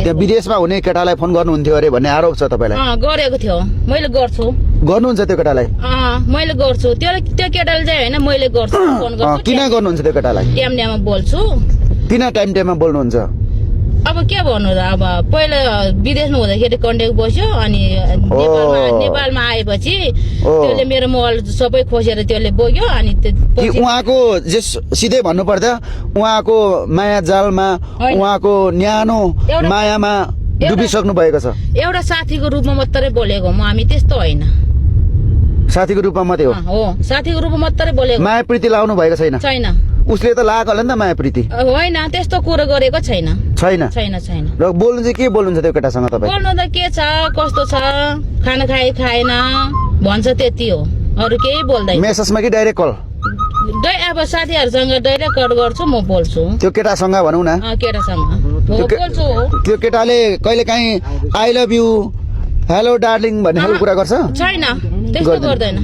त्यहाँ विदेशमा हुने केटालाई फोन गर्नुहुन्थ्यो अरे भन्ने आरोप छ तपाईलाई गरेको थियो मैले गर्छु गर्नुहुन्छ त्यो केटालाई मैले गर्छु त्यो केटाले चाहिँ हैन मैले गर्छु फोन गर्छु किन गर्नुहुन्छ त्यो केटालाई ट्याममा बोल्छु किन टाइममा बोल्नुहुन्छ अब के भन्नु र अब पहिला विदेशमा हुँदाखेरि कन्ट्याक्ट बस्यो अनि नेपालमा आएपछि त्यसले मेरो मोबाइल सबै खोसेर त्यसले बोक्यो अनि उहाँको सिधै भन्नुपर्दा उहाँको माया जालमा उहाँको न्यानो मायामा डुबिसक्नु भएको छ एउटा साथीको रूपमा मात्रै बोलेको म हामी त्यस्तो होइन साथीको रूपमा मात्रै हो साथीको रूपमा मात्रै बोलेको माया प्रीति लाउनु भएको छैन छैन उसले त लागेको होला नि त माया प्रीति होइन त्यस्तो कुरो गरेको छैन छैन छैन छैन र बोल्नु चाहिँ के बोल्नुहुन्छ त्यो केटासँग तपाईँ बोल्नु त के छ कस्तो छ खाना खाएन भन्छ त्यति हो अरू केही बोल्दैन मेसेजमा कि डाइरेक्ट कल अब साथीहरूसँग डाइरेक्ट कल गर्छु म बोल्छु त्यो केटासँग भनौँ न केटासँग बोल्छु त्यो केटाले कहिले काहीँ I love you hello darling भन्ने खालको कुरा गर्छ छैन त्यस्तो गर्दैन